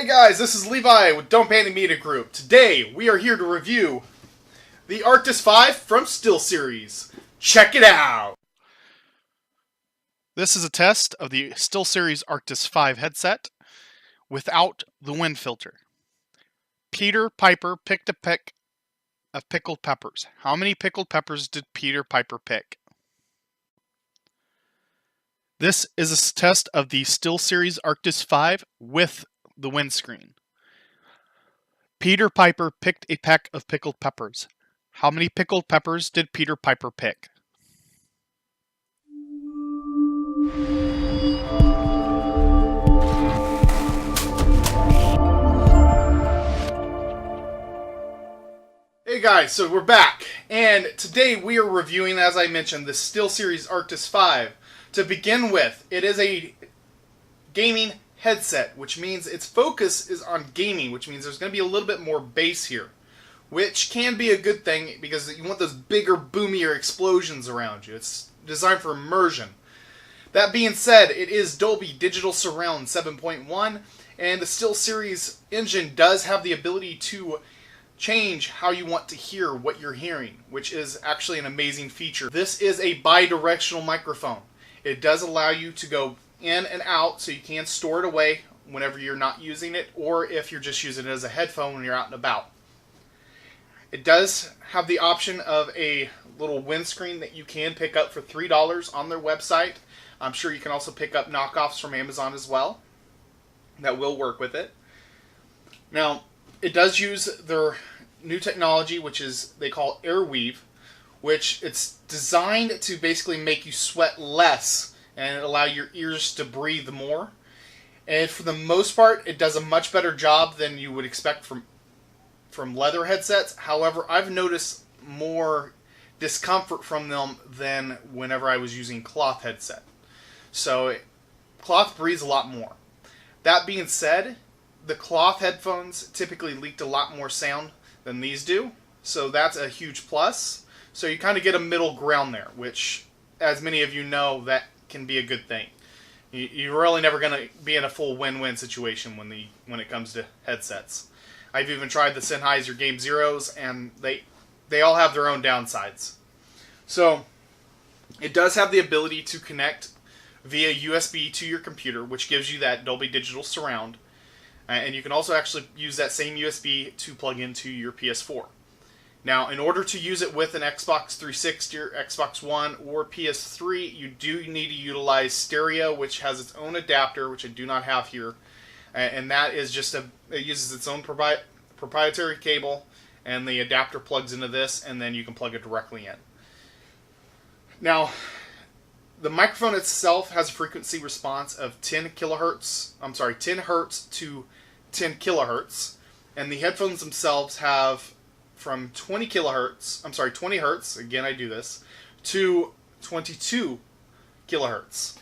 Hey guys, this is Levi with Don't Panic Media Group. Today we are here to review the Arctis 5 from SteelSeries. Check it out! This is a test of the SteelSeries Arctis 5 headset without the wind filter. Peter Piper picked a peck of pickled peppers. How many pickled peppers did Peter Piper pick? This is a test of the SteelSeries Arctis 5 with the windscreen. Peter Piper picked a peck of pickled peppers. How many pickled peppers did Peter Piper pick? Hey guys, so we're back, and today we are reviewing, as I mentioned, the SteelSeries Arctis 5. To begin with, it is a gaming headset, which means its focus is on gaming, which means there's going to be a little bit more bass here, which can be a good thing because you want those bigger, boomier explosions around you. It's designed for immersion. That being said, it is Dolby Digital Surround 7.1, and the SteelSeries engine does have the ability to change how you want to hear what you're hearing, which is actually an amazing feature. This is a bi-directional microphone. It does allow you to go in and out, so you can store it away whenever you're not using it, or if you're just using it as a headphone when you're out and about. It does have the option of a little windscreen that you can pick up for $3 on their website. I'm sure you can also pick up knockoffs from Amazon as well that will work with it. Now, it does use their new technology, which is they call AirWeave, which it's designed to basically make you sweat less and allow your ears to breathe more. And for the most part, it does a much better job than you would expect from leather headsets. However, I've noticed more discomfort from them than whenever I was using cloth headset. So cloth breathes a lot more. That being said, the cloth headphones typically leaked a lot more sound than these do, so that's a huge plus. So you kind of get a middle ground there, which, as many of you know, that can be a good thing. You're really never going to be in a full win-win situation when it comes to headsets. I've even tried the Sennheiser Game Zeros, and they all have their own downsides. So it does have the ability to connect via USB to your computer, which gives you that Dolby Digital Surround. And you can also actually use that same USB to plug into your PS4. Now, in order to use it with an Xbox 360 or Xbox One or PS3, you do need to utilize stereo, which has its own adapter, which I do not have here. And that is just it uses its own proprietary cable, and the adapter plugs into this, and then you can plug it directly in. Now, the microphone itself has a frequency response of 10 hertz to 10 kilohertz, and the headphones themselves have from 20 hertz, again I do this, to 22 kilohertz.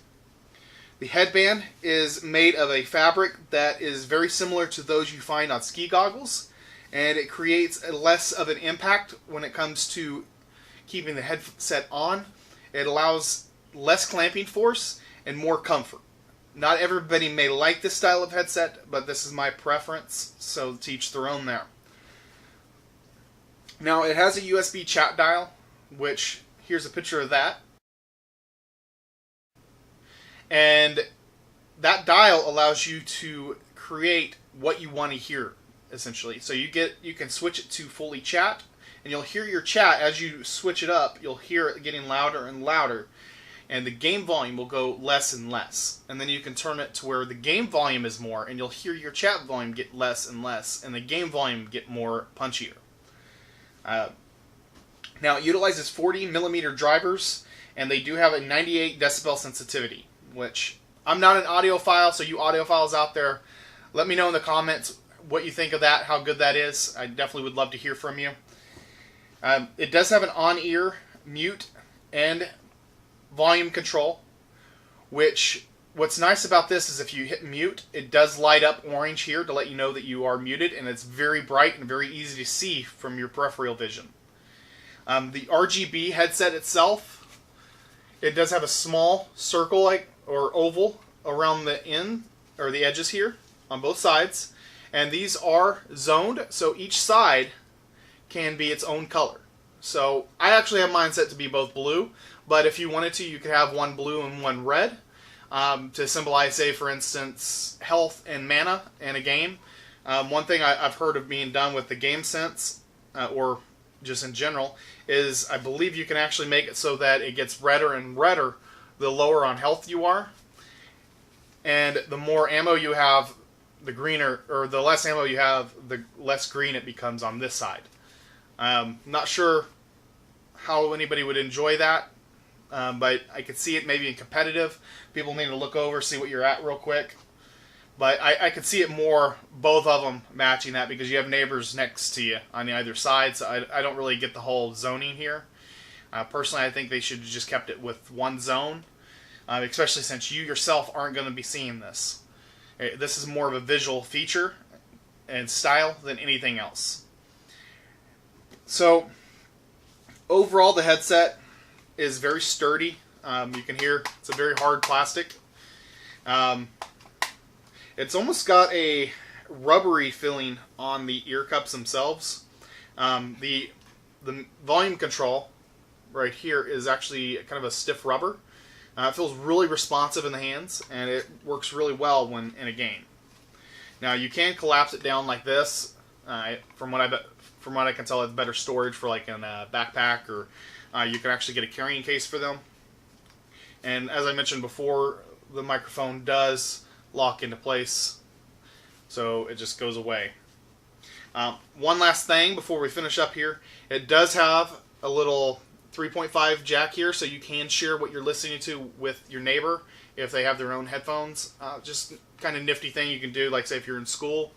The headband is made of a fabric that is very similar to those you find on ski goggles, and it creates less of an impact when it comes to keeping the headset on. It allows less clamping force and more comfort. Not everybody may like this style of headset, but this is my preference, so to each their own there. Now, it has a USB chat dial, which, here's a picture of that. And that dial allows you to create what you want to hear, essentially. So you can switch it to fully chat, and you'll hear your chat as you switch it up. You'll hear it getting louder and louder, and the game volume will go less and less. And then you can turn it to where the game volume is more, and you'll hear your chat volume get less and less, and the game volume get more punchier. Now, it utilizes 40 millimeter drivers, and they do have a 98 decibel sensitivity, which I'm not an audiophile, so you audiophiles out there, let me know in the comments what you think of that, how good that is. I definitely would love to hear from you. It does have an on-ear mute and volume control, which what's nice about this is if you hit mute, it does light up orange here to let you know that you are muted, and it's very bright and very easy to see from your peripheral vision. The RGB headset itself, it does have a small circle or oval around the end or the edges here on both sides, And these are zoned, so each side can be its own color. So I actually have mine set to be both blue, but if you wanted to, you could have one blue and one red to symbolize, say, for instance, health and mana in a game. One thing I've heard of being done with the game sense, or just in general, is I believe you can actually make it so that it gets redder and redder the lower on health you are. And the more ammo you have, the greener, or the less ammo you have, the less green it becomes on this side. Not sure how anybody would enjoy that, but I could see it maybe in competitive. People need to look over, see what you're at real quick. But I could see it more, both of them matching that, because you have neighbors next to you on either side, so I don't really get the whole zoning here. Personally, I think they should have just kept it with one zone, especially since you yourself aren't going to be seeing this. This is more of a visual feature and style than anything else. So, overall, the headset is very sturdy. You can hear it's a very hard plastic. It's almost got a rubbery feeling on the ear cups themselves. The volume control right here is actually kind of a stiff rubber. It feels really responsive in the hands, and it works really well when in a game. Now you can collapse it down like this. From what I can tell, it's better storage for like in a backpack, or you can actually get a carrying case for them. And as I mentioned before, the microphone does lock into place, so it just goes away. One last thing before we finish up here, it does have a little 3.5 jack here, so you can share what you're listening to with your neighbor if they have their own headphones. Just kind of nifty thing you can do, like say if you're in school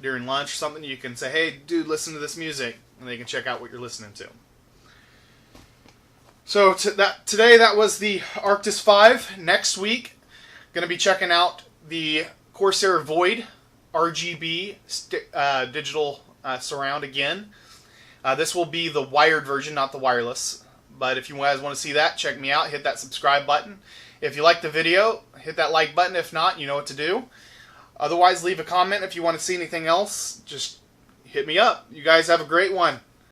during lunch or something, you can say, hey dude, listen to this music, and they can check out what you're listening to. So today that was the Arctis 5. Next week, going to be checking out the Corsair Void RGB digital surround again. This will be the wired version, not the wireless. But if you guys want to see that, check me out. Hit that subscribe button. If you like the video, hit that like button. If not, you know what to do. Otherwise, leave a comment if you want to see anything else. Just hit me up. You guys have a great one.